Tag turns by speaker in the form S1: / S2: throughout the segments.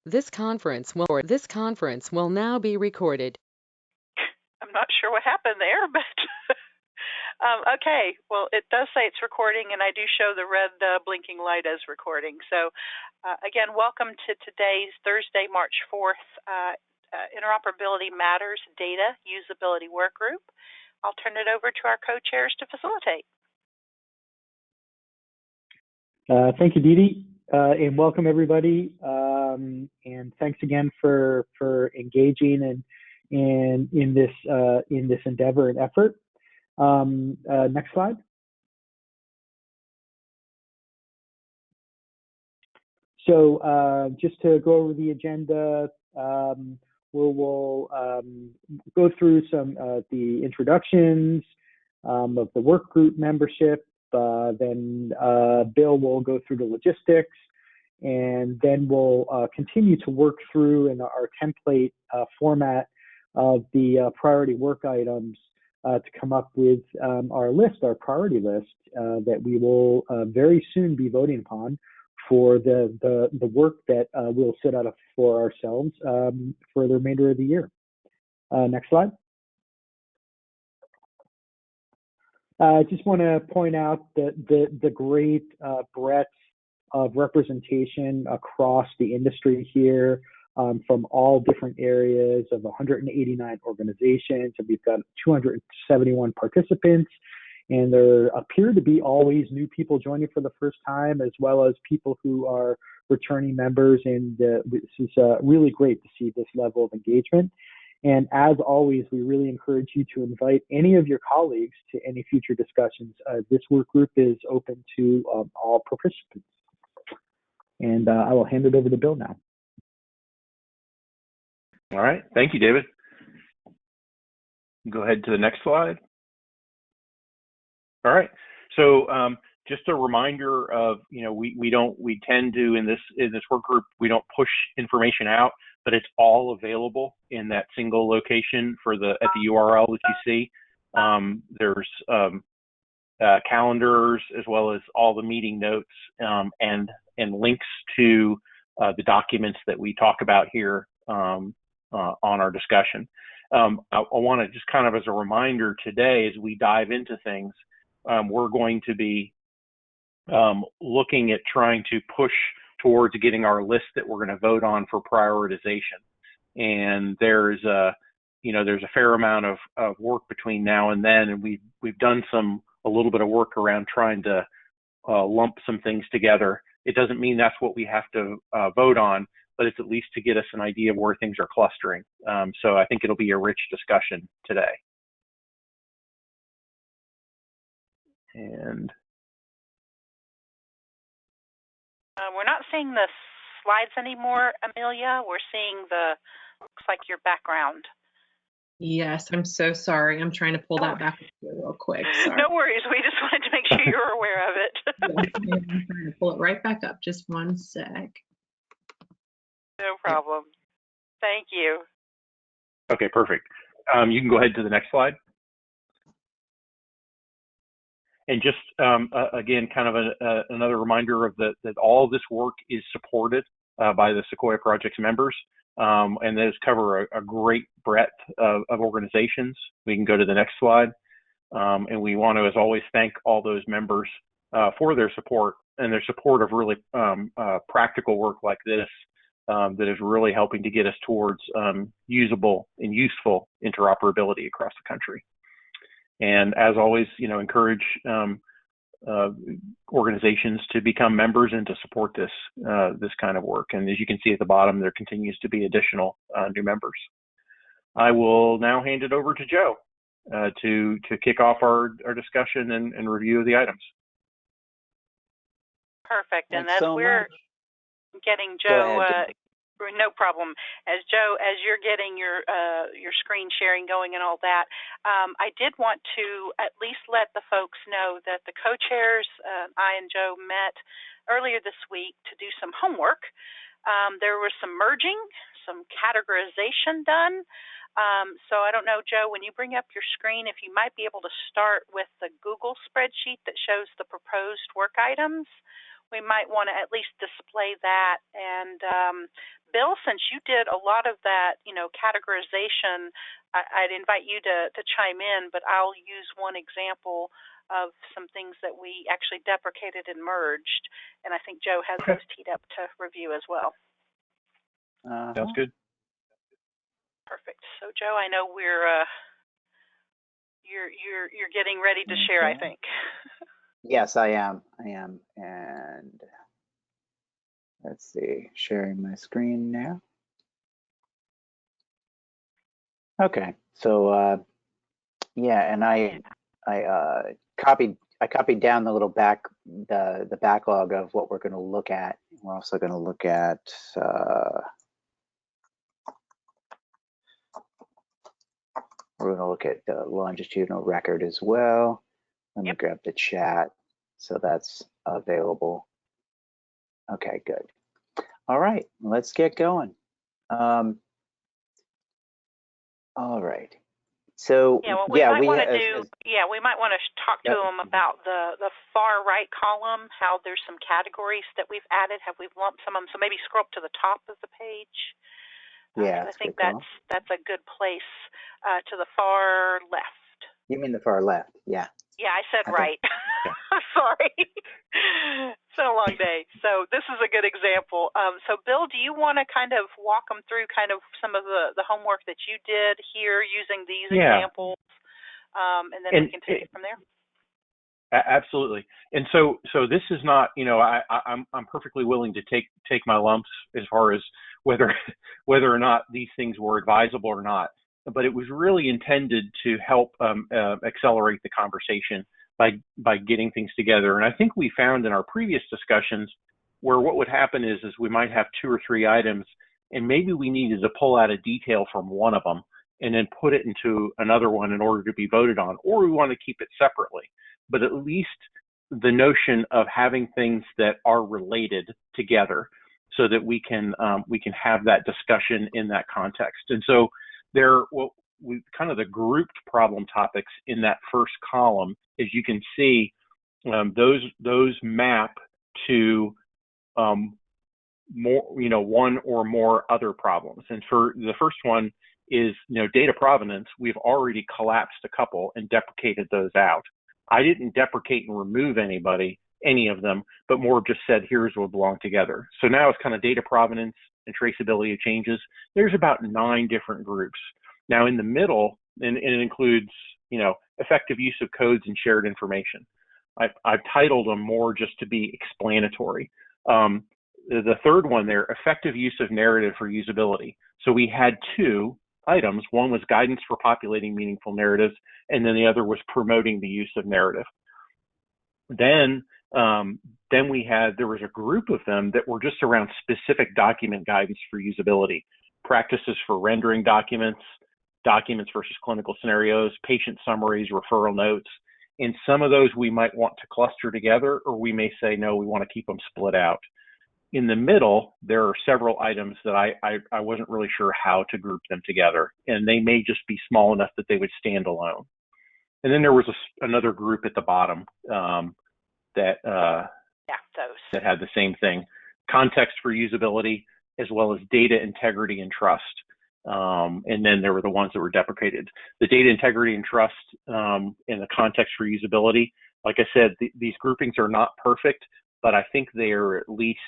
S1: This conference will now be recorded.
S2: I'm not sure what happened there, but okay. Well, it does say it's recording, and I do show the red blinking light as recording. So again, welcome to today's Thursday, March 4th, Interoperability Matters Data Usability Workgroup. I'll turn it over to our co-chairs to facilitate.
S3: Thank you, Dee Dee, and welcome everybody. And thanks again for engaging in this endeavor and effort. Next slide. So just to go over the agenda, we'll go through some the introductions of the work group membership. Then Bill will go through the logistics, and then we'll continue to work through in our template format of the priority work items to come up with our priority list that we will very soon be voting upon for the work that we'll set out for ourselves for the remainder of the year. Next slide. I just want to point out the great breadth of representation across the industry here from all different areas of 189 organizations, and we've got 271 participants, and there appear to be always new people joining for the first time, as well as people who are returning members, and this is really great to see this level of engagement. And as always, we really encourage you to invite any of your colleagues to any future discussions. This work group is open to all participants. And I will hand it over to Bill now.
S4: All right, thank you, David. Go ahead to the next slide. All right, so just a reminder of, we tend to in this work group, we don't push information out, but it's all available in that single location at the URL that you see. There's calendars, as well as all the meeting notes and links to the documents that we talk about here on our discussion. I want to just kind of as a reminder today, as we dive into things, we're going to be looking at trying to push towards getting our list that we're going to vote on for prioritization. And there's a fair amount of work between now and then, and we've done a little bit of work around trying to lump some things together. It doesn't mean that's what we have to vote on, but it's at least to get us an idea of where things are clustering. So I think it'll be a rich discussion today. And
S2: we're not seeing the slides anymore, Amelia. We're seeing looks like your background.
S5: Yes, I'm so sorry. I'm trying to pull that back up here real quick. Sorry.
S2: No worries. We just wanted to make sure you were aware of it.
S5: Yes, I'm trying to pull it right back up. Just one sec.
S2: No problem. Thank you.
S4: Okay, perfect. You can go ahead to the next slide. And just again, kind of another reminder of that all this work is supported by the Sequoia Project's members, and those cover a great breadth of organizations. We can go to the next slide, and we want to, as always, thank all those members for their support and their support of really practical work like this that is really helping to get us towards usable and useful interoperability across the country. And as always, encourage organizations to become members and to support this kind of work. And as you can see at the bottom, there continues to be additional new members. I will now hand it over to Joe to kick off our discussion and review of the items.
S2: Perfect. And as we're getting Joe, no problem. As you're getting your screen sharing going and all that, I did want to at least let the folks know that the co-chairs, I and Joe, met earlier this week to do some homework. There was some merging, some categorization done. So I don't know, Joe, when you bring up your screen, if you might be able to start with the Google spreadsheet that shows the proposed work items. we might want to at least display that. And Bill, since you did a lot of that, categorization, I'd invite you to chime in, but I'll use one example of some things that we actually deprecated and merged. And I think Joe has those teed up to review as well.
S4: Sounds good.
S2: Perfect. So Joe, I know you're getting ready to share, I think.
S6: Yes, I am. And let's see, sharing my screen now. Okay, so yeah, and I copied down the little the backlog of what we're going to look at. We're also going to look at the longitudinal record as well. Let me grab the chat so that's available. Okay, good. All right, let's get going. All right. So
S2: we might want to talk to them about the far right column, how there's some categories that we've added, have we lumped some of them, so maybe scroll up to the top of the page.
S6: Yeah,
S2: I think that's a good place to the far left.
S6: You mean the far left? Yeah.
S2: Yeah, I said right. Sorry. It's been a long day. So this is a good example. So Bill, do you want to kind of walk them through kind of some of the homework that you did here using these examples, and then we can take it from there?
S4: Absolutely. And so this is not, I'm perfectly willing to take my lumps as far as whether or not these things were advisable or not. But it was really intended to help accelerate the conversation by getting things together. And I think we found in our previous discussions where what would happen is we might have 2 or 3 items, and maybe we needed to pull out a detail from one of them and then put it into another one in order to be voted on, or we want to keep it separately. But at least the notion of having things that are related together so that we can have that discussion in that context. And so we kind of the grouped problem topics in that first column, as you can see, those map to more, one or more other problems. And for the first one is, data provenance, we've already collapsed a couple and deprecated those out. I didn't deprecate and remove any of them, but more just said, here's what belong together. So now it's kind of data provenance and traceability of changes. There's about 9 different groups. Now in the middle, and it includes, effective use of codes and shared information. I've titled them more just to be explanatory. The third one there, effective use of narrative for usability. So we had 2 items. One was guidance for populating meaningful narratives, and then the other was promoting the use of narrative. Then there was a group of them that were just around specific document guidance for usability, practices for rendering documents versus clinical scenarios, patient summaries, referral notes. And some of those we might want to cluster together, or we may say, no, we want to keep them split out. In the middle, there are several items that I wasn't really sure how to group them together, and they may just be small enough that they would stand alone. And then there was another group at the bottom that had the same thing, context for usability, as well as data integrity and trust. And then there were the ones that were deprecated. The data integrity and trust and the context for usability, like I said, these groupings are not perfect, but I think they are at least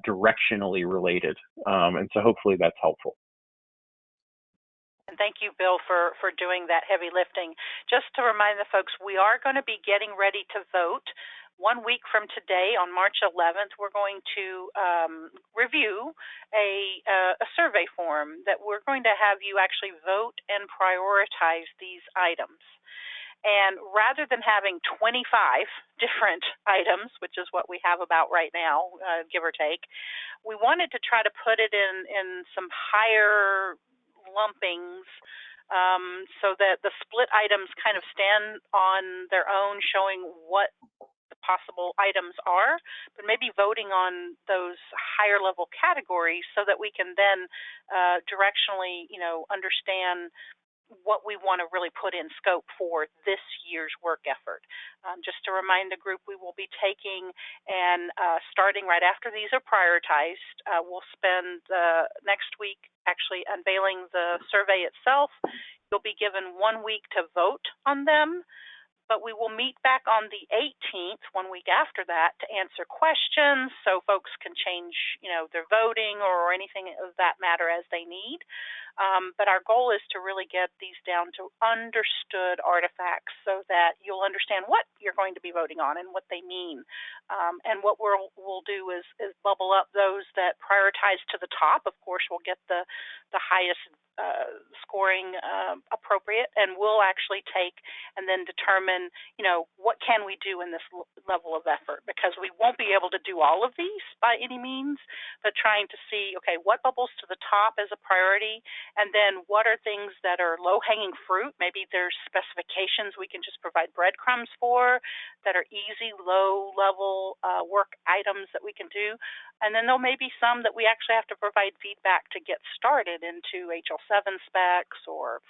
S4: directionally related. And so hopefully that's helpful.
S2: And thank you, Bill, for doing that heavy lifting. Just to remind the folks, we are going to be getting ready to vote. 1 week from today, on March 11th, we're going to review a survey form that we're going to have you actually vote and prioritize these items. And rather than having 25 different items, which is what we have about right now, give or take, we wanted to try to put it in some higher lumpings so that the split items kind of stand on their own, showing what the possible items are, but maybe voting on those higher level categories so that we can then directionally, understand what we want to really put in scope for this year's work effort. Just to remind the group, we will be taking and starting right after these are prioritized, we'll spend next week actually unveiling the survey itself. You'll be given 1 week to vote on them, but we will meet back on the 18th, 1 week after that, to answer questions so folks can change, their voting or anything of that matter as they need. But our goal is to really get these down to understood artifacts so that you'll understand what you're going to be voting on and what they mean. And what we'll do is bubble up those that prioritize to the top. Of course, we'll get the highest scoring appropriate, and we'll actually take and then determine, what can we do in this level of effort, because we won't be able to do all of these by any means, but trying to see, okay, what bubbles to the top as a priority, and then what are things that are low-hanging fruit. Maybe there's specifications we can just provide breadcrumbs for that are easy, low-level work items that we can do. And then there may be some that we actually have to provide feedback to get started into HL7 specs or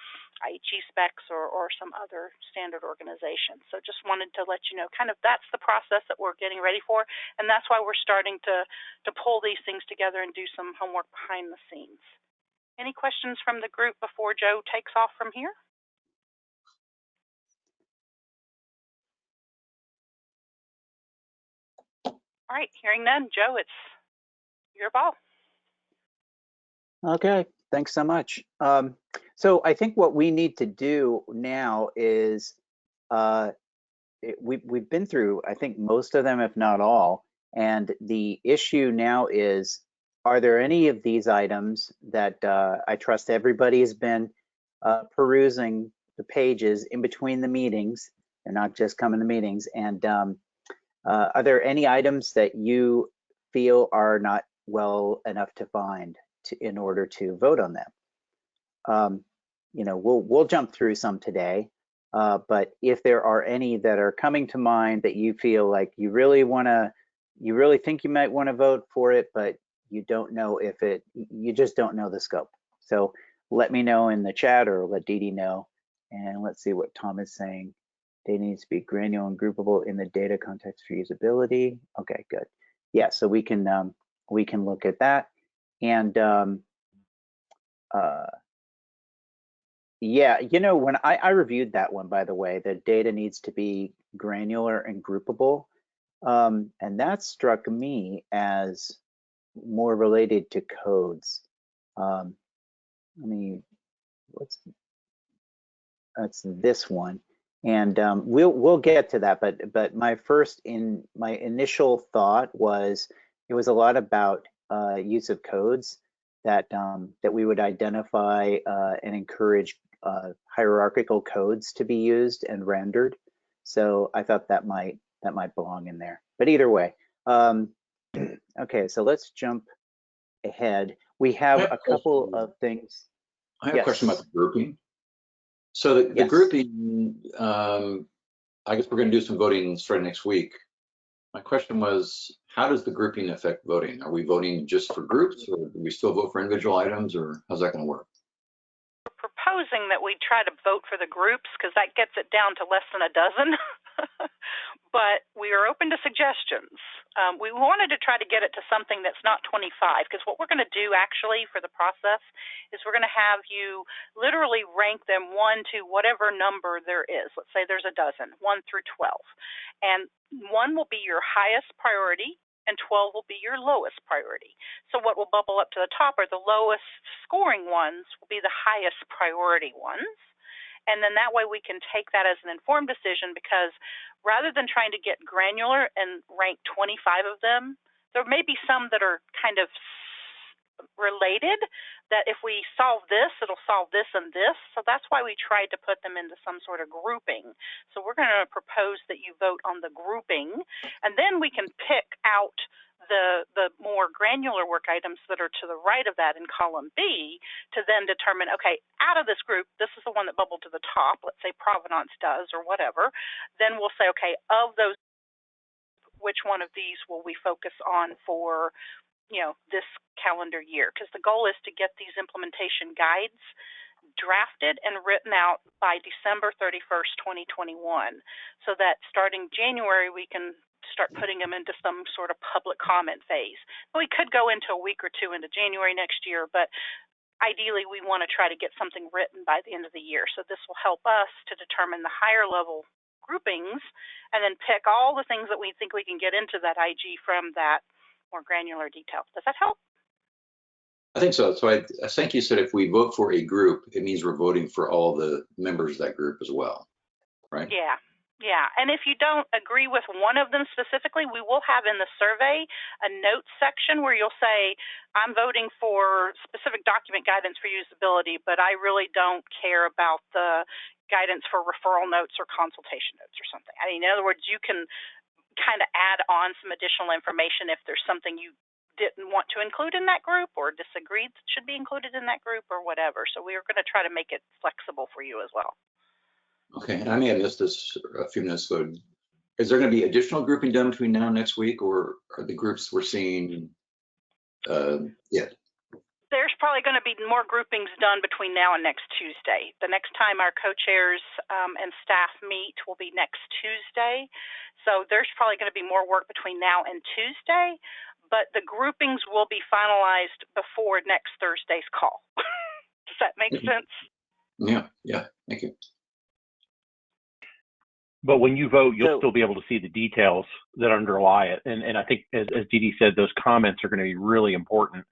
S2: IHE specs or some other standard organization. So just wanted to let you know, kind of that's the process that we're getting ready for, and that's why we're starting to pull these things together and do some homework behind the scenes. Any questions from the group before Joe takes off from here? All right, hearing none, Joe, it's your ball.
S6: Okay, thanks so much. So I think what we need to do now is we've been through, I think, most of them, if not all. And the issue now is, are there any of these items that I trust everybody has been perusing the pages in between the meetings? They're not just coming to meetings. And are there any items that you feel are not well enough defined in order to vote on them? We'll jump through some today. But if there are any that are coming to mind that you feel like you really think you might want to vote for it, but you don't know you just don't know the scope. So let me know in the chat or let Dee Dee know. And let's see what Tom is saying. Data needs to be granular and groupable in the data context for usability. Okay, good. Yeah, so we can look at that. And yeah, when I reviewed that one, by the way, the data needs to be granular and groupable. And that struck me as more related to codes. That's this one. And we'll get to that, but my initial thought was it was a lot about use of codes that we would identify and encourage hierarchical codes to be used and rendered. So I thought that might belong in there. But either way, okay. So let's jump ahead. We have a couple of things.
S7: I have a question about the grouping. So the grouping, I guess we're going to do some voting starting next week. My question was, how does the grouping affect voting? Are we voting just for groups, or do we still vote for individual items, or how's that going to work?
S2: We're proposing that we try to vote for the groups because that gets it down to less than a dozen. But we are open to suggestions. We wanted to try to get it to something that's not 25, because what we're going to do actually for the process is we're going to have you literally rank them 1 to whatever number there is. Let's say there's a dozen, 1 through 12. And 1 will be your highest priority, and 12 will be your lowest priority. So what will bubble up to the top are the lowest scoring ones will be the highest priority ones. And then that way we can take that as an informed decision, because rather than trying to get granular and rank 25 of them, there may be some that are kind of related, that if we solve this, it'll solve this and this. So that's why we tried to put them into some sort of grouping. So we're going to propose that you vote on the grouping, and then we can pick out the more granular work items that are to the right of that in column B to then determine, okay, out of this group, this is the one that bubbled to the top, let's say provenance does or whatever. Then we'll say, okay, of those, which one of these will we focus on for this calendar year? Because the goal is to get these implementation guides drafted and written out by December 31st, 2021, so that starting January we can start putting them into some sort of public comment phase. We could go into a week or two into January next year, but ideally we want to try to get something written by the end of the year. So this will help us to determine the higher level groupings and then pick all the things that we think we can get into that IG from that more granular detail. Does that help?
S7: I think so. So I think you said if we vote for a group, it means we're voting for all the members of that group as well, right?
S2: Yeah. Yeah, and if you don't agree with one of them specifically, we will have in the survey a notes section where you'll say, I'm voting for specific document guidance for usability, but I really don't care about the guidance for referral notes or consultation notes or something. I mean, in other words, you can kind of add on some additional information if there's something you didn't want to include in that group or disagreed should be included in that group or whatever. So we are going to try to make it flexible for you as well.
S7: Okay, and I may have missed this a few minutes ago. Is there going to be additional grouping done between now and next week, or are the groups we're seeing yet?
S2: There's probably going to be more groupings done between now and next Tuesday. The next time our co-chairs and staff meet will be next Tuesday. So there's probably going to be more work between now and Tuesday, but the groupings will be finalized before next Thursday's call. Does that make sense?
S7: Yeah, thank you.
S4: But when you vote, you'll still be able to see the details that underlie it. And I think, as Dee Dee said, those comments are going to be really important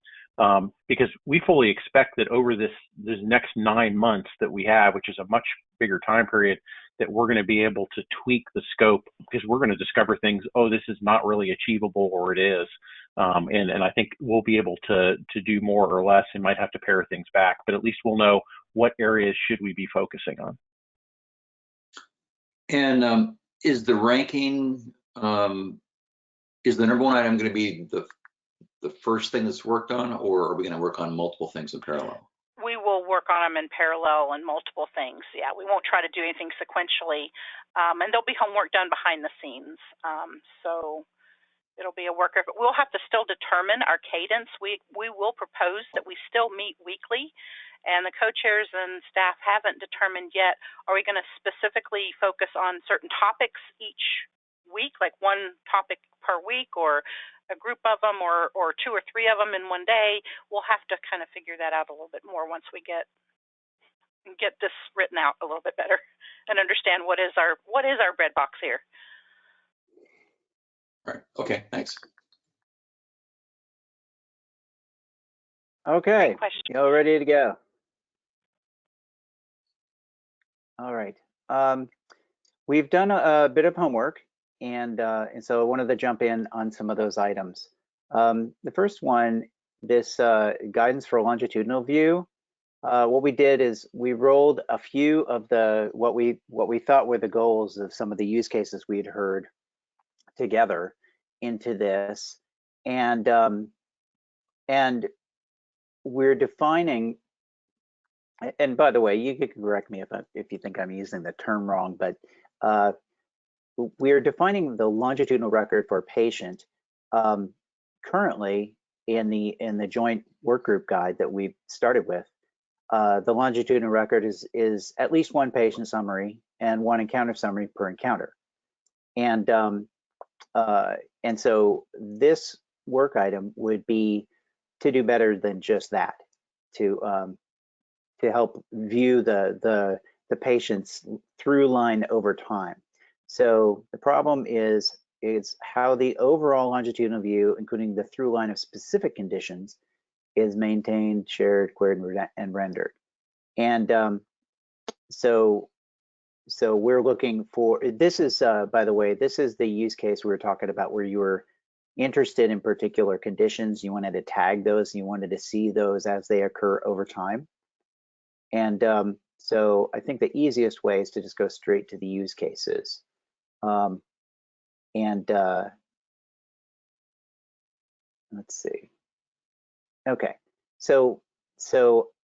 S4: because we fully expect that over this next 9 months that we have, which is a much bigger time period, that we're going to be able to tweak the scope because we're going to discover things, oh, this is not really achievable, or it is. And I think we'll be able to do more or less and might have to pare things back, but at least we'll know what areas should we be focusing on.
S7: And is the ranking, is the number one item going to be the first thing that's worked on, or are we going to work on multiple things in parallel?
S2: We will work on them in parallel and multiple things. Yeah, we won't try to do anything sequentially. And there'll be homework done behind the scenes. So it'll be a work of, we'll have to still determine our cadence. We will propose that we still meet weekly. And the co-chairs and staff haven't determined yet, are we going to specifically focus on certain topics each week, like one topic per week, or a group of them, or 2 or 3 of them in one day? We'll have to kind of figure that out a little bit more once we get this written out a little bit better and understand what is our bread box here.
S7: All right. Okay, thanks.
S6: Okay, you're ready to go. All right. We've done a bit of homework, and so I wanted to jump in on some of those items. The first one, this guidance for a longitudinal view. What we did is we rolled a few of the what we thought were the goals of some of the use cases we had heard together into this, and we're defining. And by the way, you can correct me if you think I'm using the term wrong, but we're defining the longitudinal record for a patient currently in the joint work group guide that we've started with. The longitudinal record is at least one patient summary and one encounter summary per encounter, and so this work item would be to do better than just that, to help view the patient's through line over time. So the problem is how the overall longitudinal view, including the through line of specific conditions, is maintained, shared, queried, and rendered. And so we're looking for, this is, by the way, this is the use case we were talking about where you were interested in particular conditions, you wanted to tag those, and you wanted to see those as they occur over time. And so I think the easiest way is to just go straight to the use cases. Let's see. Okay, so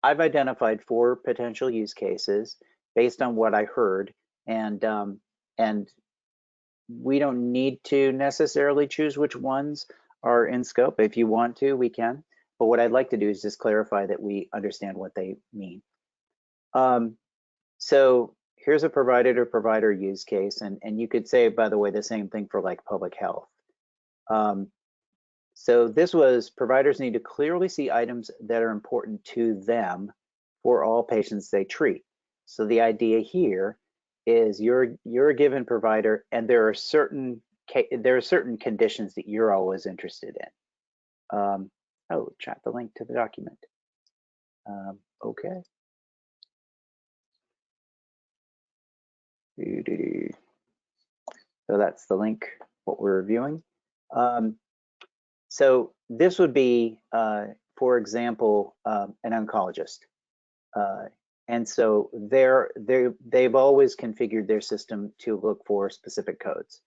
S6: I've identified 4 potential use cases based on what I heard, and we don't need to necessarily choose which ones are in scope. If you want to, we can. But what I'd like to do is just clarify that we understand what they mean. So here's a provider to provider use case, and you could say, by the way, the same thing for like public health. So this was providers need to clearly see items that are important to them for all patients they treat. So the idea here is you're a given provider, and there are certain conditions that you're always interested in. Oh, chat the link to the document. Okay. So that's the link, what we're reviewing. So this would be, for example, an oncologist. And so they've always configured their system to look for specific codes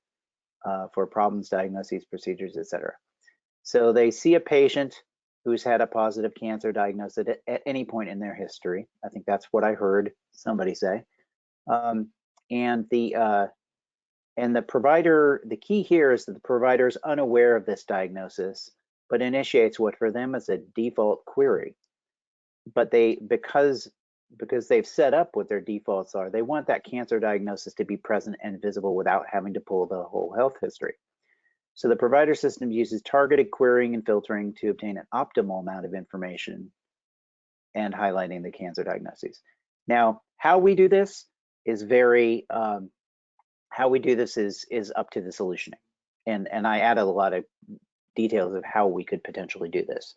S6: for problems, diagnoses, procedures, etc. So they see a patient who's had a positive cancer diagnosis at any point in their history. I think that's what I heard somebody say. And the provider, the key here is that the provider is unaware of this diagnosis, but initiates what for them is a default query. But because they've set up what their defaults are, they want that cancer diagnosis to be present and visible without having to pull the whole health history. So the provider system uses targeted querying and filtering to obtain an optimal amount of information and highlighting the cancer diagnoses. Now, how we do this is is up to the solutioning. And I added a lot of details of how we could potentially do this.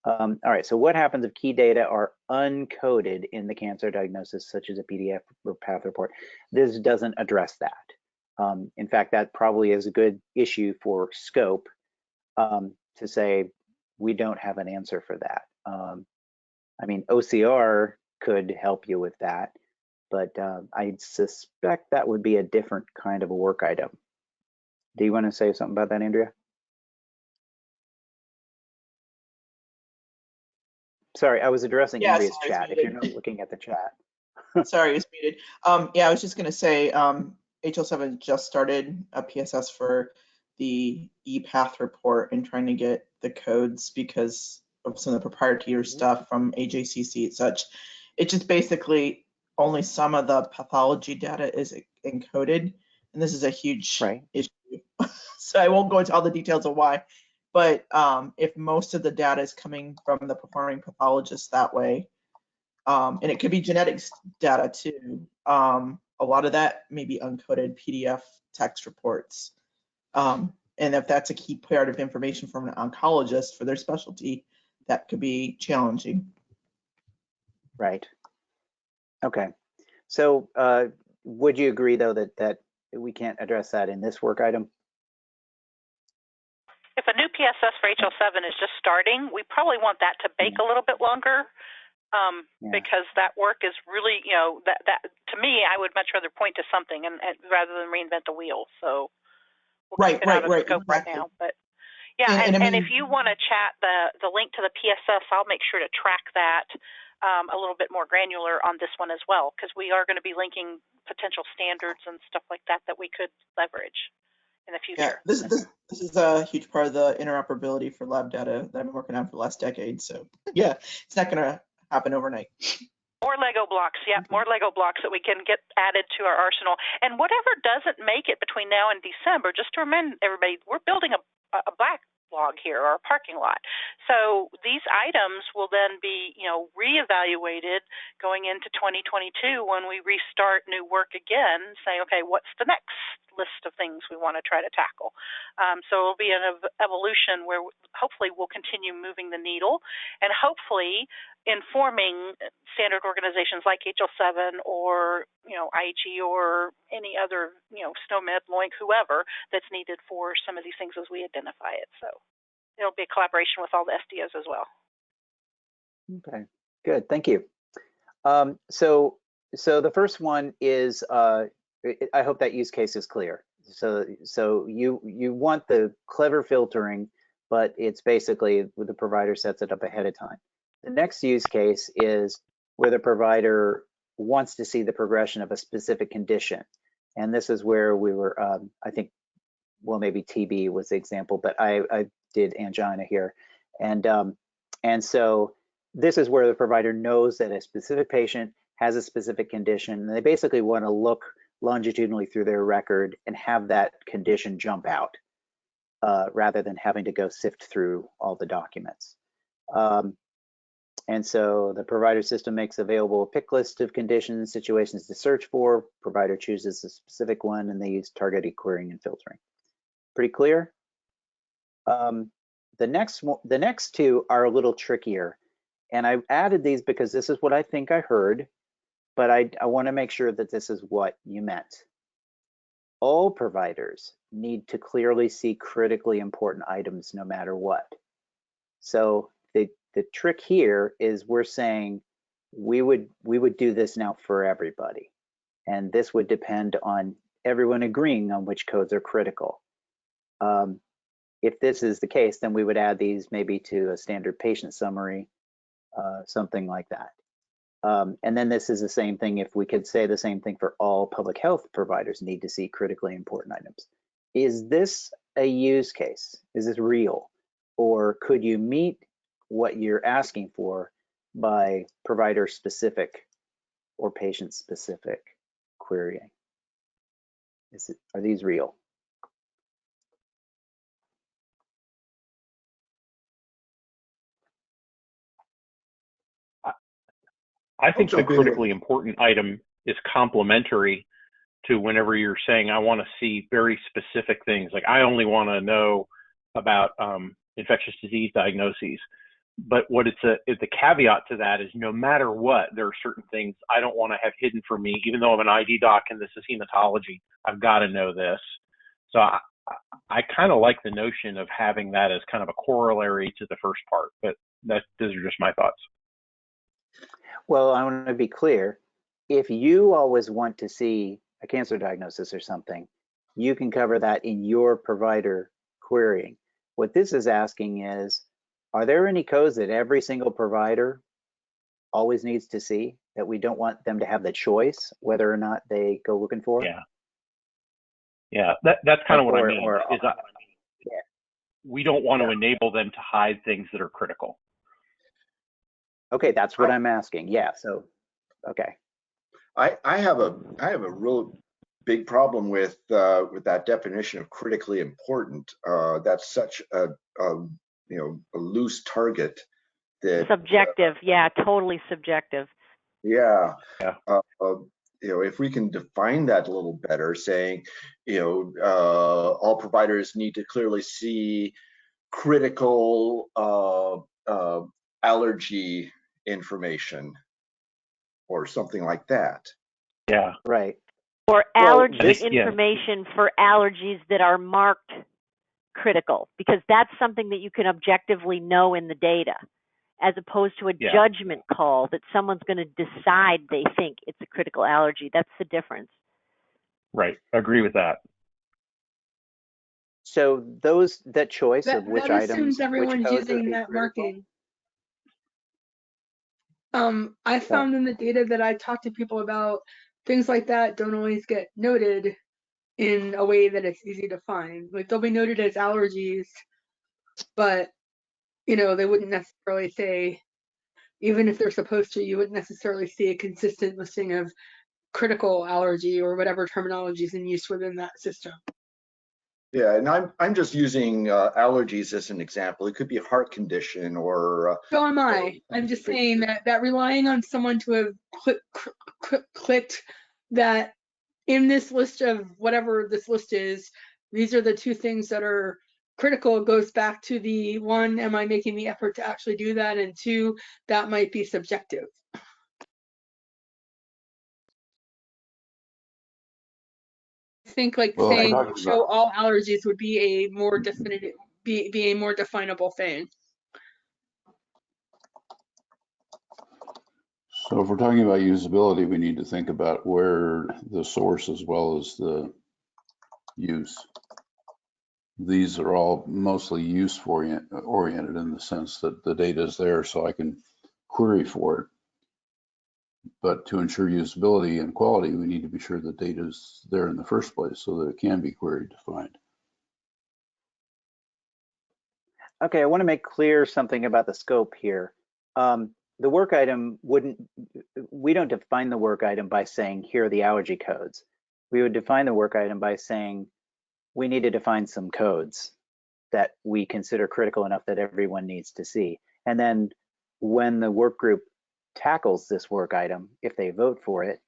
S6: All right, so what happens if key data are uncoded in the cancer diagnosis, such as a PDF or path report? This doesn't address that. In fact, that probably is a good issue for scope to say we don't have an answer for that. I mean, OCR could help you with that, but I suspect that would be a different kind of a work item. Do you want to say something about that, Andrea? Sorry, I was addressing Andrea's chat. If you're not looking at the chat.
S8: Sorry, it's muted. Yeah, I was just going to say HL7 just started a PSS for the ePath report and trying to get the codes because of some of the proprietary stuff from AJCC and such. It just basically only some of the pathology data is encoded, and this is a huge issue. So I won't go into all the details of why, but if most of the data is coming from the performing pathologist that way, and it could be genetics data too, a lot of that may be uncoded PDF text reports. And if that's a key part of information from an oncologist for their specialty, that could be challenging.
S6: Right. Okay. So would you agree, though, that we can't address that in this work item?
S2: If a new PSS for HL7 is just starting, we probably want that to bake a little bit longer because that work is really, you know, that to me, I would much rather point to something and rather than reinvent the wheel. So we'll keep it out of scope right now. But yeah, and I mean, if you want to chat the link to the PSS, I'll make sure to track that a little bit more granular on this one as well, because we are going to be linking potential standards and stuff like that that we could leverage in the future.
S8: Yeah, this is a huge part of the interoperability for lab data that I've been working on for the last decade. So yeah, it's not going to happen overnight.
S2: More Lego blocks, yeah, more Lego blocks that we can get added to our arsenal. And whatever doesn't make it between now and December, just to remind everybody, we're building a backlog here, or a parking lot. So these items will then be, you know, reevaluated going into 2022 when we restart new work again, saying, okay, what's the next list of things we want to try to tackle? So it'll be an evolution where hopefully we'll continue moving the needle and hopefully informing standard organizations like HL7 or, you know, IHE or any other, you know, SNOMED, LOINC, whoever that's needed for some of these things as we identify it. So it'll be a collaboration with all the SDOs as well.
S6: Okay, good, thank you. So the first one is, I hope that use case is clear. So you want the clever filtering, but it's basically the provider sets it up ahead of time. The next use case is where the provider wants to see the progression of a specific condition. And this is where we were, I think, well, maybe TB was the example, but I did angina here. And so this is where the provider knows that a specific patient has a specific condition, and they basically want to look longitudinally through their record and have that condition jump out rather than having to go sift through all the documents. And so the provider system makes available a pick list of conditions, situations to search for. Provider chooses a specific one, and they use targeted querying and filtering. Pretty clear? The next two are a little trickier, and I've added these because this is what I think I heard, but I want to make sure that this is what you meant. All providers need to clearly see critically important items no matter what. So the trick here is we're saying we would do this now for everybody, and this would depend on everyone agreeing on which codes are critical. If this is the case, then we would add these maybe to a standard patient summary, something like that. And then this is the same thing if we could say the same thing for all public health providers need to see critically important items. Is this a use case? Is this real? Or could you meet what you're asking for by provider specific or patient specific querying? Are these real?
S4: I think the critically important item is complementary to whenever you're saying, I want to see very specific things. Like I only want to know about infectious disease diagnoses. But what the caveat to that is no matter what, there are certain things I don't want to have hidden from me, even though I'm an ID doc and this is hematology, I've got to know this. So I kind of like the notion of having that as kind of a corollary to the first part, but those are just my thoughts.
S6: Well, I want to be clear. If you always want to see a cancer diagnosis or something, you can cover that in your provider querying. What this is asking is, are there any codes that every single provider always needs to see that we don't want them to have the choice whether or not they go looking for?
S4: Yeah, that's kind of what I mean. We don't want to enable them to hide things that are critical.
S6: Okay, that's what I'm asking. Yeah, so, okay.
S9: I have a real big problem with that definition of critically important. That's such a loose target. That
S10: subjective, yeah, totally subjective.
S9: Yeah. If we can define that a little better, saying, all providers need to clearly see critical allergy information or something like that.
S4: Yeah.
S6: Right.
S10: Or allergy information for allergies that are marked critical, because that's something that you can objectively know in the data, as opposed to a judgment call that someone's going to decide they think it's a critical allergy. That's the difference.
S4: Right. Agree with that.
S6: So that choice of which items,
S11: that assumes everyone's using that marking. I found in the data that I talked to people about, things like that don't always get noted in a way that it's easy to find. Like they'll be noted as allergies, but they wouldn't necessarily say, even if they're supposed to, you wouldn't necessarily see a consistent listing of critical allergy or whatever terminology is in use within that system.
S9: Yeah, and I'm just using allergies as an example. It could be a heart condition or.
S11: So am I. I'm just saying that relying on someone to have clicked that in this list of whatever this list is, these are the two things that are critical, goes back to the one, am I making the effort to actually do that? And two, that might be subjective. I think saying show all allergies would be a more definitive, be a more definable thing.
S12: So if we're talking about usability, we need to think about where the source as well as the use. These are all mostly use oriented in the sense that the data is there so I can query for it. But to ensure usability and quality, we need to be sure the data is there in the first place so that it can be queried to find.
S6: Okay, I want to make clear something about the scope here. the work item we don't define the work item by saying, here are the allergy codes. We would define the work item by saying, we need to define some codes that we consider critical enough that everyone needs to see. And then when the work group tackles this work item, if they vote for it,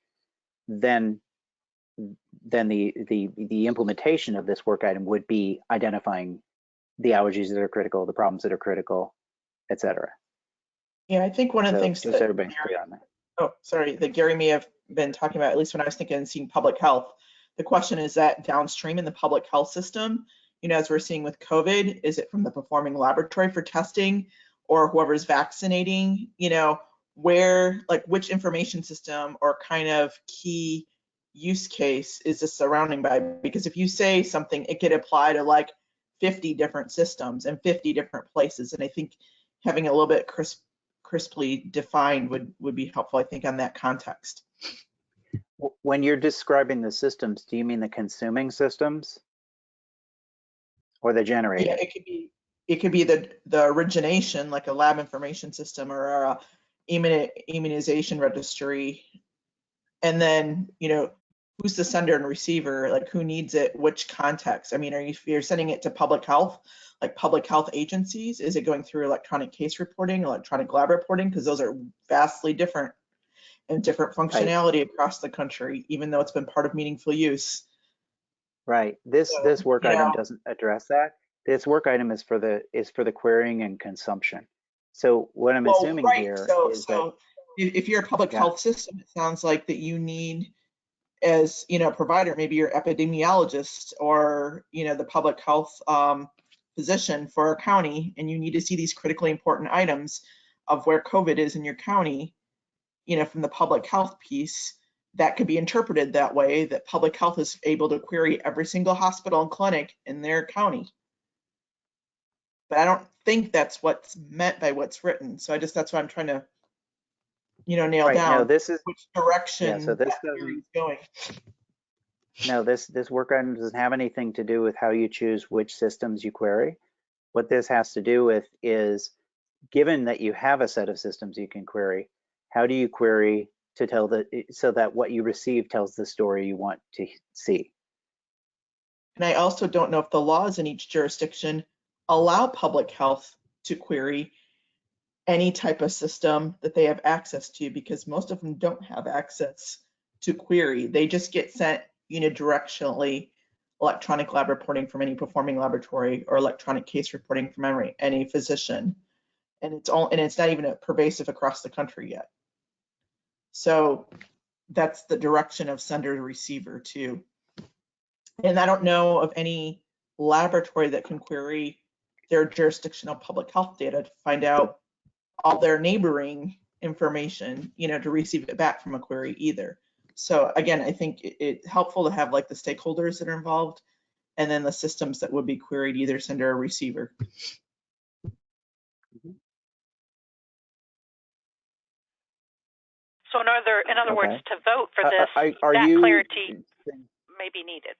S6: then the implementation of this work item would be identifying the allergies that are critical, the problems that are critical, et cetera.
S8: Yeah, I think one of the things
S6: just
S8: that
S6: everybody's clear on that.
S8: Oh, sorry, that Gary may have been talking about, at least when I was thinking and seeing public health. The question is that downstream in the public health system, you know, as we're seeing with COVID, is it from the performing laboratory for testing or whoever's vaccinating, you know, where, like which information system or kind of key use case is this surrounding by? Because if you say something, it could apply to like 50 different systems and 50 different places. And I think having a little bit crisply defined would be helpful, I think, on that context.
S6: When you're describing the systems, do you mean the consuming systems or the generating?
S8: Yeah, it could be the origination, like a lab information system or a immunization registry, and then, you know, who's the sender and receiver, like who needs it, which context. I mean, if you're sending it to public health, like public health agencies, is it going through electronic case reporting, electronic lab reporting? Because those are vastly different and different functionality across the country, even though it's been part of meaningful use.
S6: Right. This work item doesn't address that. This work item is for the querying and consumption. So what I'm assuming here is that
S8: if you're a public health system, it sounds like that you need, as you know, provider, maybe your epidemiologist or, you know, the public health physician for a county, and you need to see these critically important items of where COVID is in your county, you know, from the public health piece, that could be interpreted that way, that public health is able to query every single hospital and clinic in their county. But I don't think that's what's meant by what's written. So that's what I'm trying to, you know, nail down.
S6: No, this is
S8: which direction
S6: so this
S8: query is going.
S6: No, this work item doesn't have anything to do with how you choose which systems you query. What this has to do with is, given that you have a set of systems you can query, how do you query to tell so that what you receive tells the story you want to see?
S8: And I also don't know if the laws in each jurisdiction allow public health to query any type of system that they have access to, because most of them don't have access to query. They just get sent unidirectionally electronic lab reporting from any performing laboratory or electronic case reporting from any physician. And it's not even pervasive across the country yet. So that's the direction of sender to receiver too. And I don't know of any laboratory that can query their jurisdictional public health data to find out all their neighboring information, you know, to receive it back from a query either. So again, I think it's helpful to have like the stakeholders that are involved and then the systems that would be queried, either sender or receiver.
S2: So in other words, to vote for this, that clarity may be needed.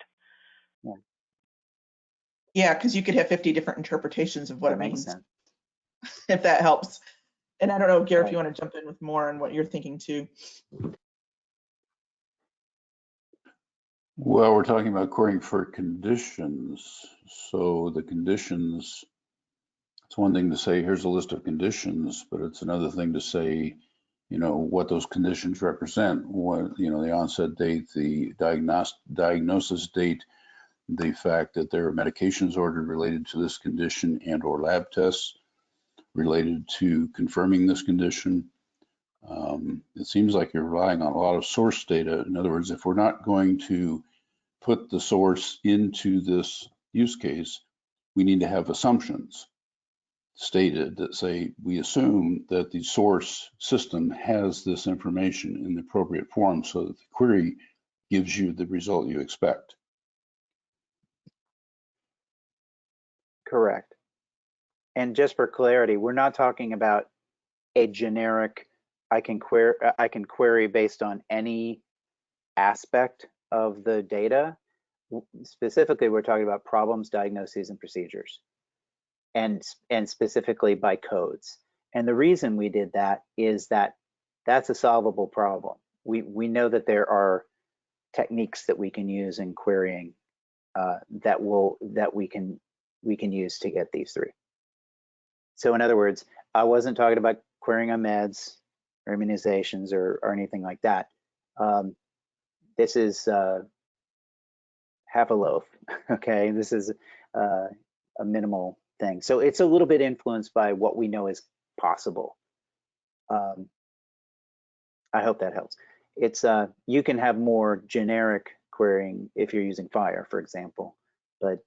S8: Yeah, because you could have 50 different interpretations of what it means, if that helps. And I don't know, Gary, if you want to jump in with more on what you're thinking too.
S12: Well, we're talking about querying for conditions. So the conditions, it's one thing to say, here's a list of conditions, but it's another thing to say, you know, what those conditions represent. What, you know, the onset date, the diagnosis date, the fact that there are medications ordered related to this condition and or lab tests related to confirming this condition. It seems like you're relying on a lot of source data. In other words, if we're not going to put the source into this use case, we need to have assumptions stated that say, we assume that the source system has this information in the appropriate form so that the query gives you the result you expect.
S6: Correct. And just for clarity, we're not talking about a generic, I can query based on any aspect of the data. Specifically, we're talking about problems, diagnoses, and procedures, and specifically by codes. And the reason we did that is that that's a solvable problem. We know that there are techniques that we can use in querying that we can use to get these three. So in other words, I wasn't talking about querying on meds or immunizations or anything like that. This is half a loaf, okay? This is a minimal thing. So it's a little bit influenced by what we know is possible. I hope that helps. It's you can have more generic querying if you're using FHIR, for example, but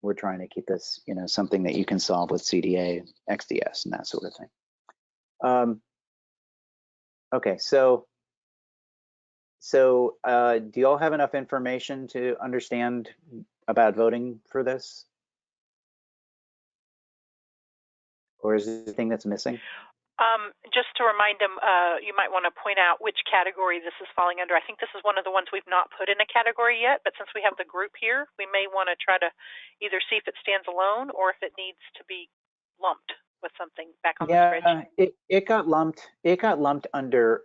S6: we're trying to keep this, you know, something that you can solve with CDA, XDS, and that sort of thing. Okay, so do you all have enough information to understand about voting for this? Or is there anything that's missing?
S2: Just to remind them, you might want to point out which category this is falling under. I think this is one of the ones we've not put in a category yet, but since we have the group here, we may want to try to either see if it stands alone or if it needs to be lumped with something back on the spreadsheet.
S6: It got lumped. It got lumped under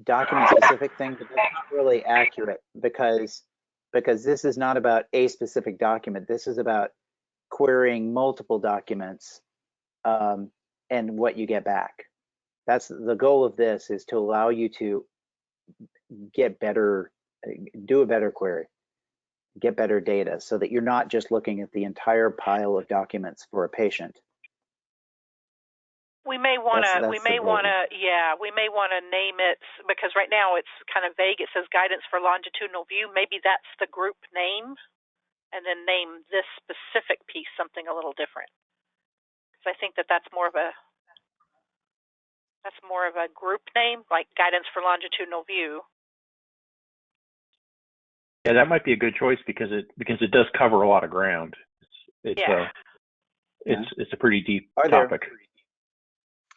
S6: document-specific things, but that's not really accurate because this is not about a specific document. This is about querying multiple documents and what you get back. That's the goal of this, is to allow you to get better, do a better query, get better data, so that you're not just looking at the entire pile of documents for a patient.
S2: We may want to name it, because right now it's kind of vague. It says guidance for longitudinal view. Maybe that's the group name, and then name this specific piece something a little different. Because I think that's more of a group name, like guidance for longitudinal view.
S4: Yeah, that might be a good choice because it does cover a lot of ground. It's a pretty deep topic.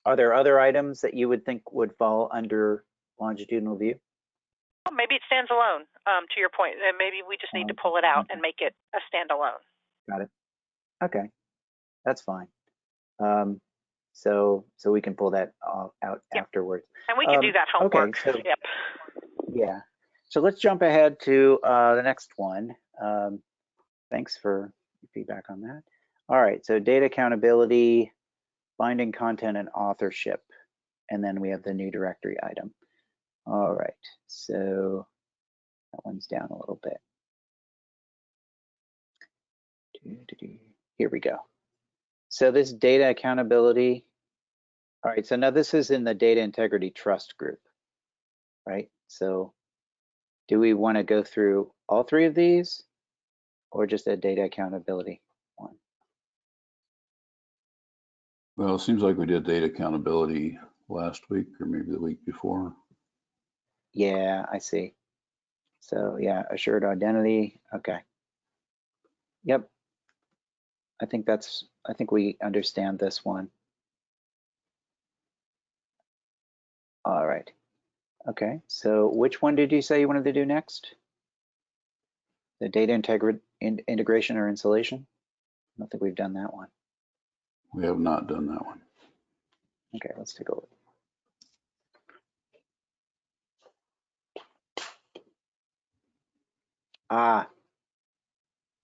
S6: Are there other items that you would think would fall under longitudinal view?
S2: Well, maybe it stands alone. To your point, maybe we just need to pull it out and make it a standalone.
S6: Got it. Okay, that's fine. So we can pull that out afterwards.
S2: And we can do that homework.
S6: Okay, so, yeah. So let's jump ahead to the next one. Thanks for your feedback on that. All right, so data accountability, binding content and authorship, and then we have the new directory item. All right, so that one's down a little bit. Here we go. So this data accountability, all right, so now this is in the data integrity trust group, right? So do we want to go through all three of these or just a data accountability one?
S12: Well, it seems like we did data accountability last week or maybe the week before.
S6: Yeah, I see. So yeah, assured identity, okay. Yep. I think we understand this one. All right. Okay, so which one did you say you wanted to do next? The data integration or installation? I don't think we've done that one.
S12: We have not done that one.
S6: Okay, let's take a look.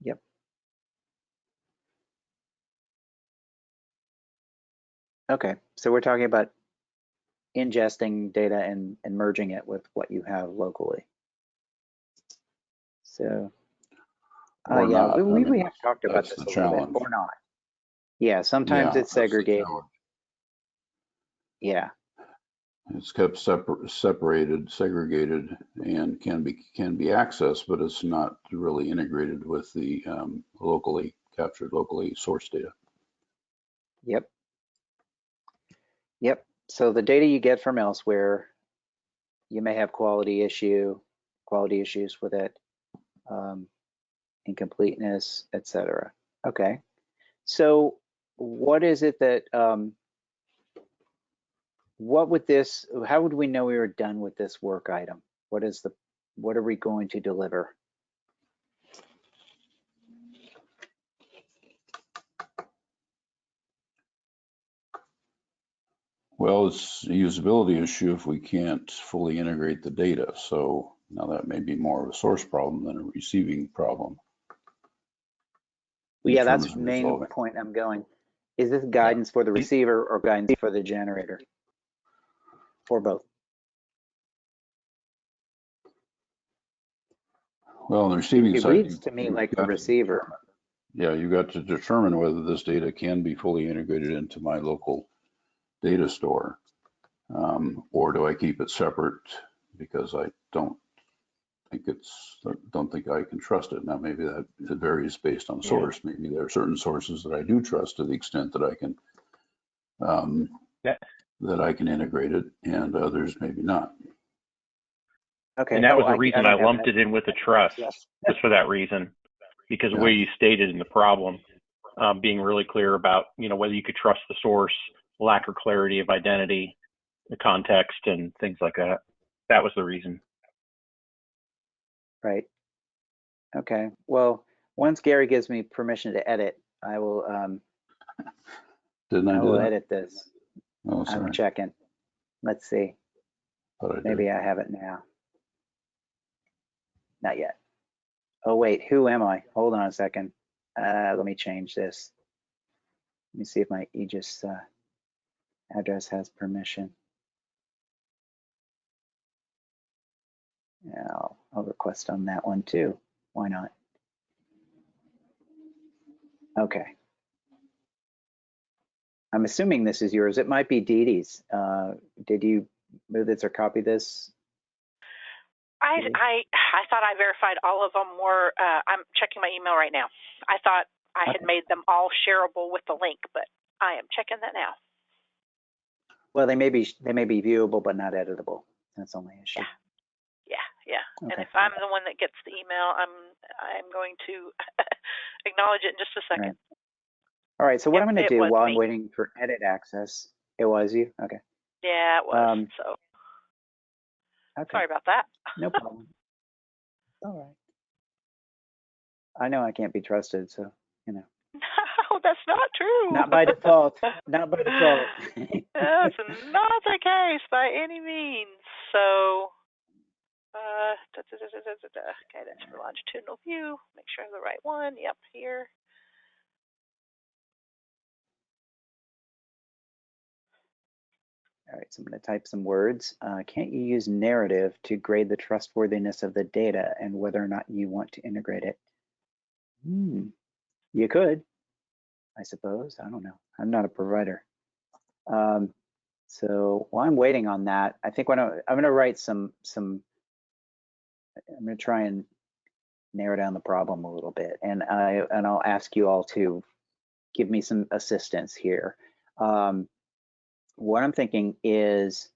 S6: Yep. Okay, so we're talking about ingesting data and merging it with what you have locally. So, yeah, we have talked about this a little bit, or not. Yeah, sometimes it's segregated. Yeah.
S12: It's kept separated, segregated, and can be accessed, but it's not really integrated with the locally captured, locally sourced data.
S6: Yep. Yep. So the data you get from elsewhere, you may have quality issues with it, incompleteness, etc. Okay. So what is it that how would we know we were done with this work item? What are we going to deliver?
S12: Well, it's a usability issue if we can't fully integrate the data. So now that may be more of a source problem than a receiving problem.
S6: Well, yeah, that's the main point I'm going. Is this guidance for the receiver or guidance for the generator? Or both?
S12: Well, on the receiving side,
S6: it reads to me like the receiver.
S12: Yeah, you got to determine whether this data can be fully integrated into my local data store, or do I keep it separate because I don't think I can trust it. Now, maybe that it varies based on source. Maybe there are certain sources that I do trust to the extent that I can that I can integrate it, and others maybe not.
S6: Okay.
S4: And that was the reason I lumped it in with the trust, just for that reason, because the way you stated in the problem, being really clear about, whether you could trust the source, lack of clarity of identity, the context, and things like that. That was the reason.
S6: Right. Okay. Well, once Gary gives me permission to edit, I will.
S12: Didn't I
S6: will
S12: do that?
S6: edit this.
S12: Oh, sorry.
S6: I'm checking. Let's see. Maybe I have it now. Not yet. Oh wait, who am I? Hold on a second. Let me change this. Let me see if my Aegis address has permission. Yeah, I'll request on that one too. Why not? Okay. I'm assuming this is yours. It might be Dee Dee's. Did you move this or copy this?
S2: I thought I verified all of them were, I'm checking my email right now. I thought I had made them all shareable with the link, but I am checking that now.
S6: Well, they may be viewable but not editable. That's the only issue.
S2: Yeah.
S6: Okay.
S2: And if I'm the one that gets the email, I'm going to acknowledge it in just a second.
S6: All right. So what I'm going to do while I'm waiting for edit access, it was you? Okay.
S2: Yeah, it was. So sorry about that.
S6: No problem. All right. I know I can't be trusted, so
S2: No, that's not true.
S6: Not by default. Not by default.
S2: That's not the case by any means. So, guidance for longitudinal view. Make sure I have the right one. Yep, here.
S6: All right, so I'm going to type some words. Can't you use narrative to grade the trustworthiness of the data and whether or not you want to integrate it? You could, I suppose. I don't know. I'm not a provider. So while I'm waiting on that, I think I'm going to write I'm going to try and narrow down the problem a little bit, and I'll ask you all to give me some assistance here. What I'm thinking is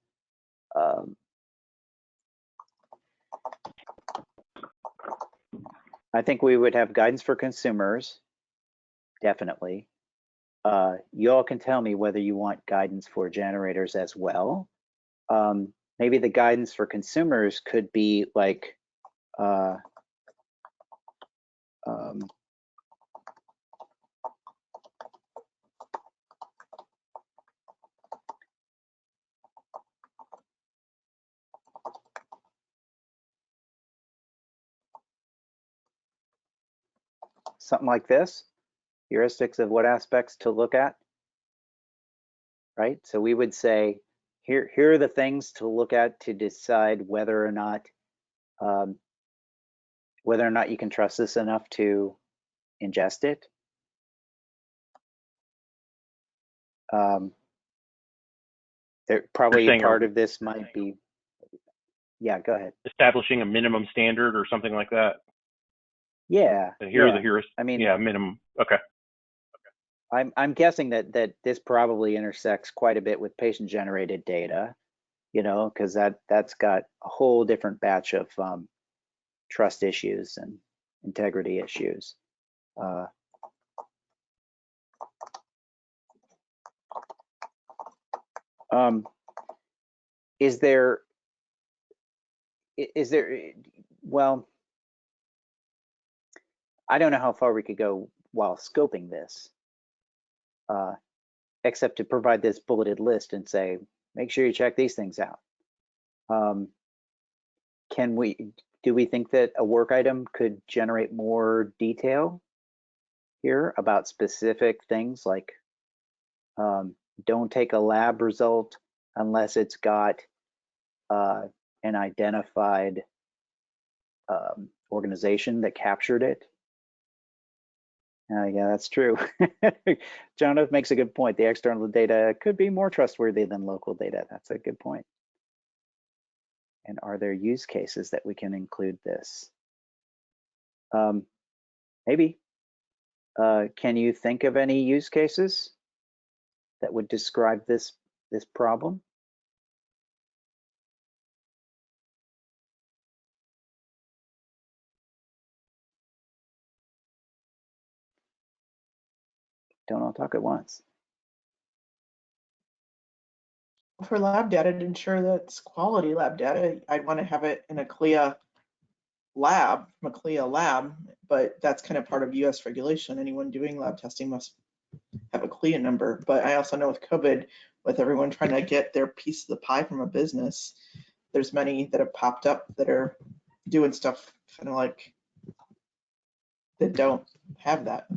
S6: I think we would have guidance for consumers, definitely. You all can tell me whether you want guidance for generators as well. Maybe the guidance for consumers could be like something like this, heuristics of what aspects to look at, right? So we would say, here are the things to look at to decide whether or not you can trust this enough to ingest it. Probably part of this might be, yeah, go ahead.
S4: Establishing a minimum standard or something like that.
S6: Yeah.
S4: Here are the heuristics.
S6: I mean,
S4: yeah, minimum. Okay.
S6: I'm guessing that this probably intersects quite a bit with patient-generated data, because that's got a whole different batch of trust issues and integrity issues. Is there, well, I don't know how far we could go while scoping this, except to provide this bulleted list and say, make sure you check these things out. Do we think that a work item could generate more detail here about specific things like don't take a lab result unless it's got an identified organization that captured it? Yeah, that's true. Jonathan makes a good point. The external data could be more trustworthy than local data. That's a good point. And are there use cases that we can include this? Maybe. Can you think of any use cases that would describe this problem? Don't all talk at once.
S8: For lab data, to ensure that it's quality lab data, I'd want to have it in a CLIA lab, but that's kind of part of US regulation. Anyone doing lab testing must have a CLIA number. But I also know with COVID, with everyone trying to get their piece of the pie from a business, there's many that have popped up that are doing stuff kind of like that don't have that.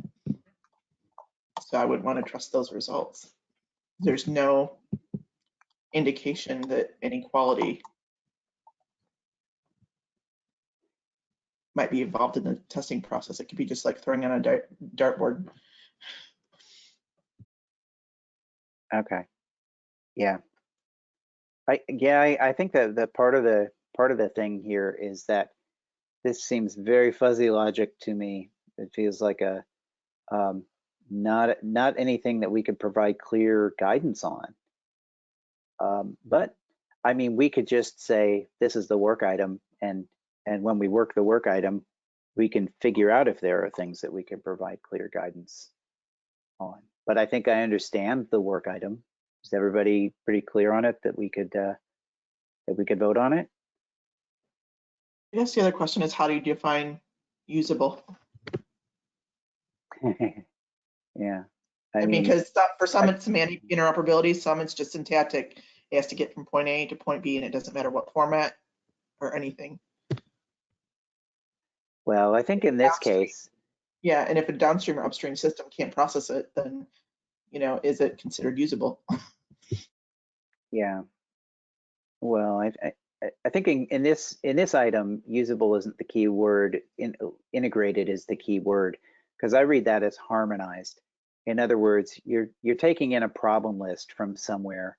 S8: So I would want to trust those results. There's no indication that any quality might be involved in the testing process. It could be just like throwing on a dartboard.
S6: Okay. Yeah. I think that the part of the thing here is that this seems very fuzzy logic to me. It feels like a not anything that we could provide clear guidance on. But I mean, we could just say this is the work item, and when we work the work item, we can figure out if there are things that we can provide clear guidance on. But I think I understand the work item. Is everybody pretty clear on it that we could vote on it?
S8: I guess the other question is, how do you define usable?
S6: Yeah.
S8: I mean, because for some it's semantic interoperability, some it's just syntactic. It has to get from point A to point B, and it doesn't matter what format or anything.
S6: Well, I think in this case.
S8: Yeah, and if a downstream or upstream system can't process it, then, is it considered usable?
S6: Yeah. Well, I think in this item, usable isn't the key word. Integrated is the key word, because I read that as harmonized. In other words, you're taking in a problem list from somewhere,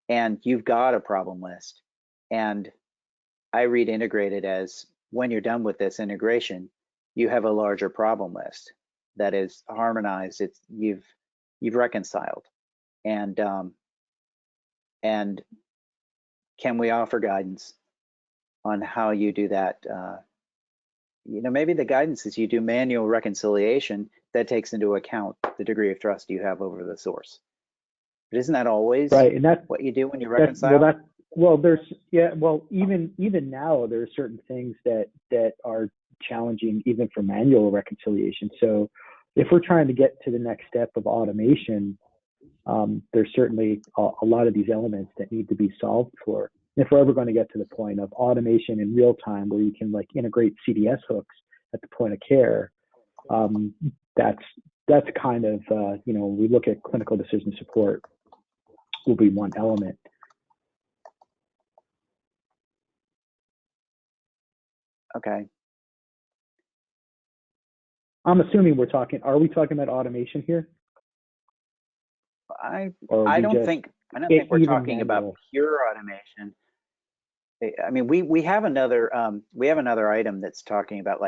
S6: and you've got a problem list. And I read integrated as when you're done with this integration, you have a larger problem list that is harmonized. You've reconciled, and can we offer guidance on how you do that? Maybe the guidance is you do manual reconciliation that takes into account the degree of trust you have over the source. But isn't that always
S3: right? And that's
S6: what you do when you reconcile?
S3: Even now there are certain things that are challenging even for manual reconciliation. So if we're trying to get to the next step of automation, there's certainly a lot of these elements that need to be solved for. And if we're ever going to get to the point of automation in real time where you can integrate CDS hooks at the point of care, that's kind of, when we look at clinical decision support, will be one element.
S6: Okay.
S3: I'm assuming are we talking about automation here?
S6: I don't think we're talking about pure automation. I mean, we have another item that's talking about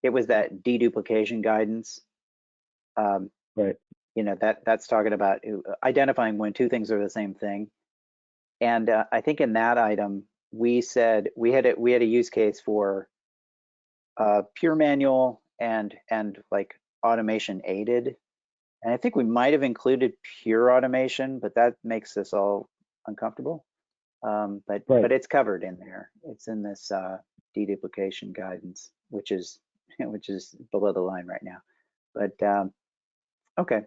S6: it was that deduplication guidance.
S3: Right.
S6: That's talking about identifying when two things are the same thing. And I think in that item we said we had a use case for pure manual and automation aided. And I think we might have included pure automation, but that makes us all uncomfortable. But it's covered in there. It's in this deduplication guidance, which is below the line right now. But okay.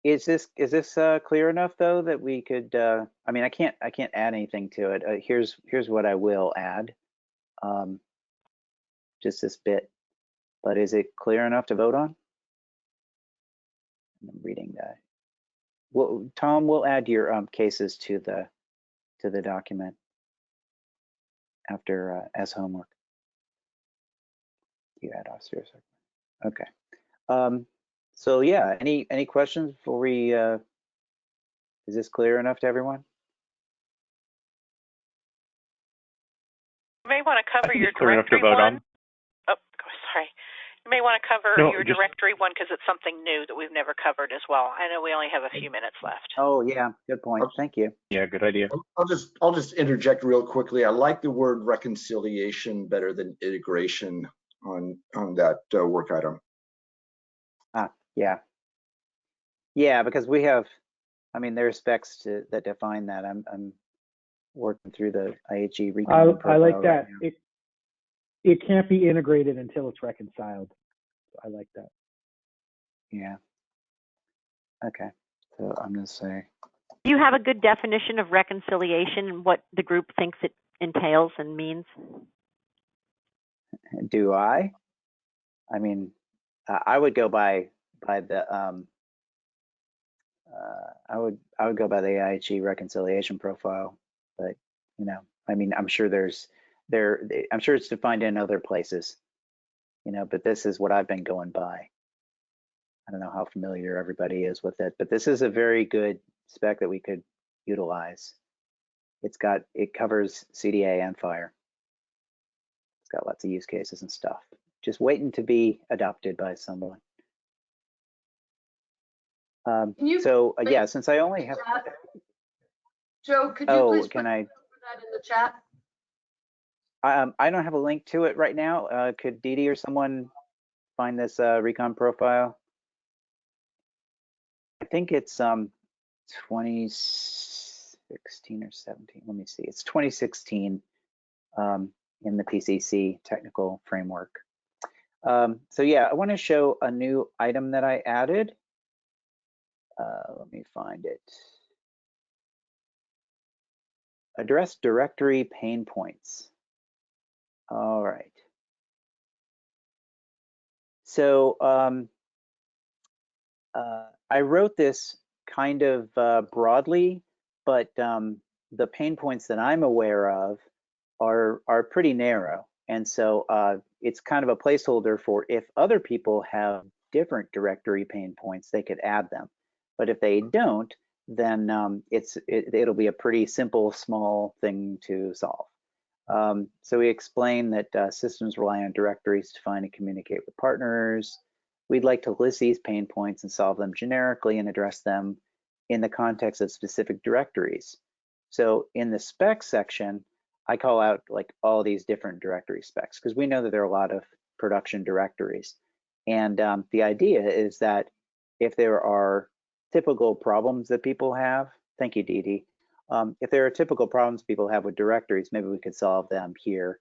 S6: Is this clear enough though that we could? I mean, I can't add anything to it. Here's what I will add. Just this bit, but is it clear enough to vote on? I'm reading that. Well, Tom, we'll add your cases to the document after as homework. You add austere. Okay. So yeah, any questions before we? Is this clear enough to everyone?
S2: You may want to cover your directory one. Oh, sorry. You may want to cover your directory one because it's something new that we've never covered as well. I know we only have a few minutes left.
S6: Oh yeah, good point. Thank you.
S4: Yeah, good idea.
S9: I'll just interject real quickly. I like the word reconciliation better than integration on that work item.
S6: Yeah. Yeah, because we have, I mean, there are specs that define that. I'm working through the IHE recon profile.
S3: I like that.
S6: Right
S3: it can't be integrated until it's reconciled. I like that.
S6: Yeah. Okay. So I'm going to say.
S10: Do you have a good definition of reconciliation and what the group thinks it entails and means?
S6: Do I? I mean, I would go by the I would go by the IHE reconciliation profile, but you know, I mean, I'm sure I'm sure it's defined in other places, you know, but this is what I've been going by. I don't know how familiar everybody is with it, but this is a very good spec that we could utilize. It covers CDA and fire. It's got lots of use cases and stuff. Just waiting to be adopted by someone. Yeah, since I only have.
S13: Joe, could you please
S6: can
S13: put that in the chat?
S6: I don't have a link to it right now. Could Dee Dee or someone find this recon profile? I think it's 2016 or 17. Let me see. It's 2016 in the PCC technical framework. So yeah, I want to show a new item that I added. Let me find it. Address directory pain points. All right. So I wrote this kind of broadly, but the pain points that I'm aware of are pretty narrow. And so it's kind of a placeholder for if other people have different directory pain points, they could add them. But if they don't, then it'll be a pretty simple, small thing to solve. So we explain that systems rely on directories to find and communicate with partners. We'd like to list these pain points and solve them generically and address them in the context of specific directories. So in the specs section, I call out like all these different directory specs because we know that there are a lot of production directories. And the idea is that if there are typical problems that people have, thank you, Dee Dee. If there are typical problems people have with directories, maybe we could solve them here.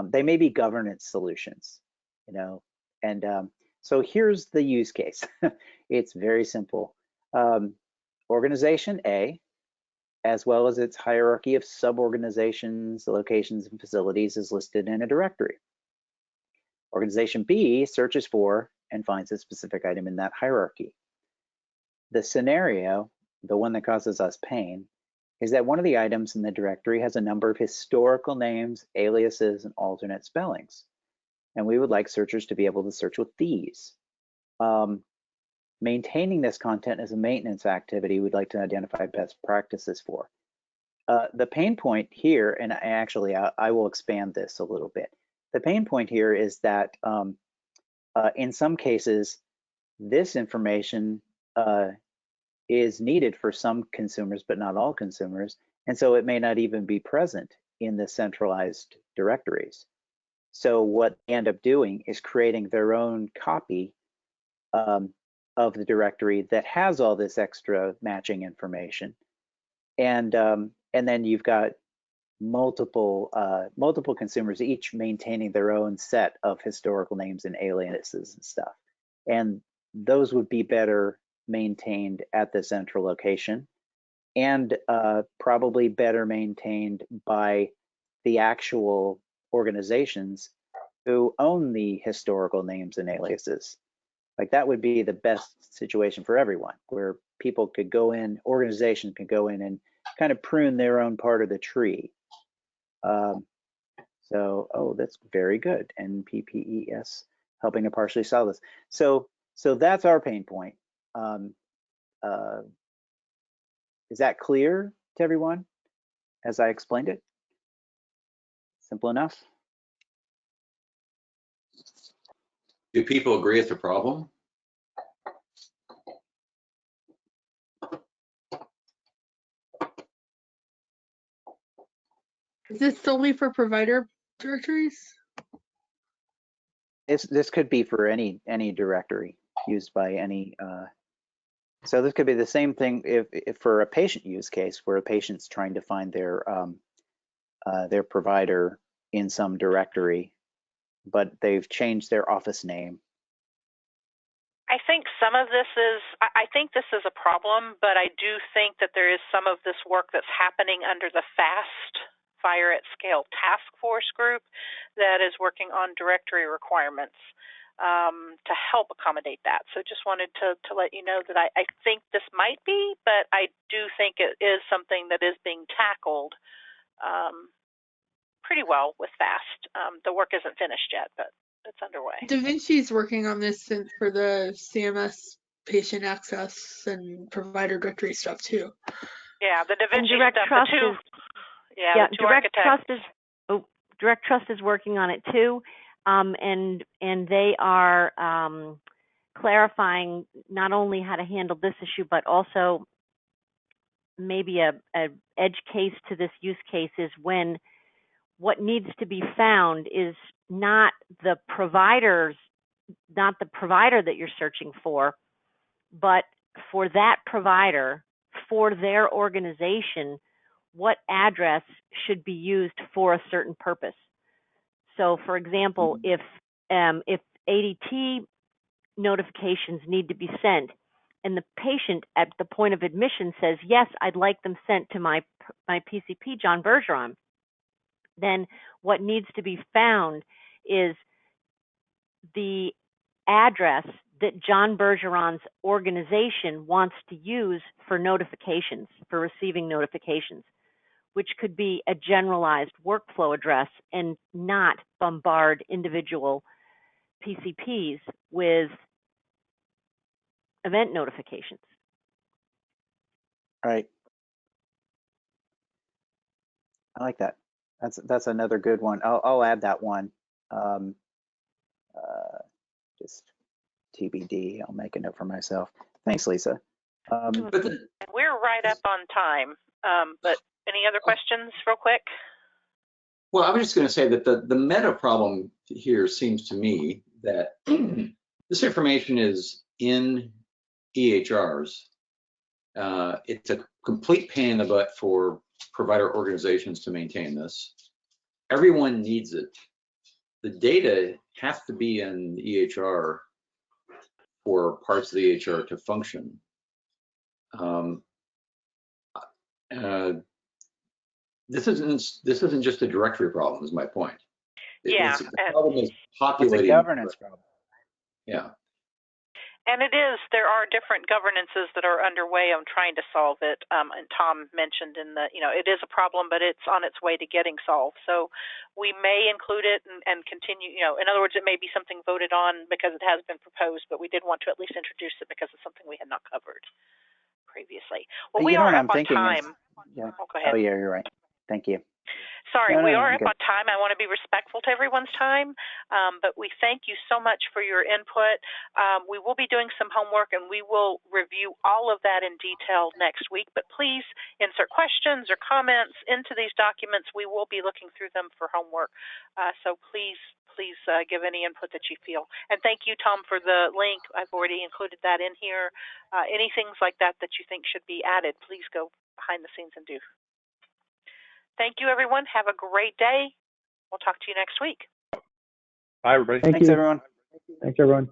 S6: They may be governance solutions, you know, and so here's the use case. It's very simple. Organization A, as well as its hierarchy of sub-organizations, locations, and facilities is listed in a directory. Organization B searches for and finds a specific item in that hierarchy. The scenario, the one that causes us pain, is that one of the items in the directory has a number of historical names, aliases, and alternate spellings. And we would like searchers to be able to search with these. Maintaining this content is a maintenance activity we'd like to identify best practices for. The pain point here, and I will expand this a little bit. The pain point here is that in some cases, this information is needed for some consumers, but not all consumers. And so it may not even be present in the centralized directories. So what they end up doing is creating their own copy of the directory that has all this extra matching information. And then you've got multiple consumers, each maintaining their own set of historical names and aliases and stuff. And those would be better maintained at the central location, and probably better maintained by the actual organizations who own the historical names and aliases. Like that would be the best situation for everyone, where people could go in, organizations could go in and kind of prune their own part of the tree. Oh, that's very good. NPPES, helping to partially solve this. So that's our pain point. Is that clear to everyone as I explained it? Simple enough?
S7: Do people agree it's a problem?
S11: Is this solely for provider directories?
S6: This could be for any directory used by any. So this could be the same thing if for a patient use case where a patient's trying to find their provider in some directory, but they've changed their office name.
S2: I think some of this is, I think this is a problem, but I do think that there is some of this work that's happening under the FAST, Fire at Scale Task Force group, that is working on directory requirements to help accommodate that. So just wanted to let you know that I think this might be, but I do think it is something that is being tackled pretty well with FAST. The work isn't finished yet, but it's underway.
S11: Da Vinci's working on this for the CMS patient access and provider directory stuff too.
S2: Yeah, the Da Vinci
S10: Direct
S2: stuff,
S10: Trust
S2: the two,
S10: is,
S2: the two architects.
S10: Direct Trust is working on it too, and they are clarifying not only how to handle this issue, but also maybe a edge case to this use case is when what needs to be found is not the provider that you're searching for, but for that provider, for their organization, what address should be used for a certain purpose. So for example, if ADT notifications need to be sent and the patient at the point of admission says, yes, I'd like them sent to my PCP, John Bergeron, then what needs to be found is the address that John Bergeron's organization wants to use for notifications, for receiving notifications, which could be a generalized workflow address and not bombard individual PCPs with event notifications.
S6: Right. I like that. That's another good one. I'll add that one. Just TBD. I'll make a note for myself. Thanks, Lisa.
S2: We're right up on time, but any other questions real quick?
S7: Well, I was just going to say that the meta problem here seems to me that this information is in EHRs. It's a complete pain in the butt for provider organizations to maintain this. Everyone needs it. The data has to be in the EHR for parts of the EHR to function. This isn't just a directory problem, is my point. The problem is populating.
S6: It's a governance problem.
S7: Yeah.
S2: And there are different governances that are underway on trying to solve it. And Tom mentioned it is a problem, but it's on its way to getting solved. So we may include it and continue, in other words, it may be something voted on because it has been proposed, but we did want to at least introduce it because it's something we had not covered previously. Well, we are up on time.
S6: Yeah.
S2: Oh, go ahead.
S6: Oh, yeah, you're right. Thank you.
S2: Sorry, we are up on time. I want to be respectful to everyone's time, but we thank you so much for your input. We will be doing some homework, and we will review all of that in detail next week, but please insert questions or comments into these documents. We will be looking through them for homework, so please give any input that you feel. And thank you, Tom, for the link. I've already included that in here. Any things like that you think should be added, please go behind the scenes and do. Thank you, everyone. Have a great day. We'll talk to you next week.
S4: Bye, everybody.
S3: Thanks, everyone. Thanks, everyone.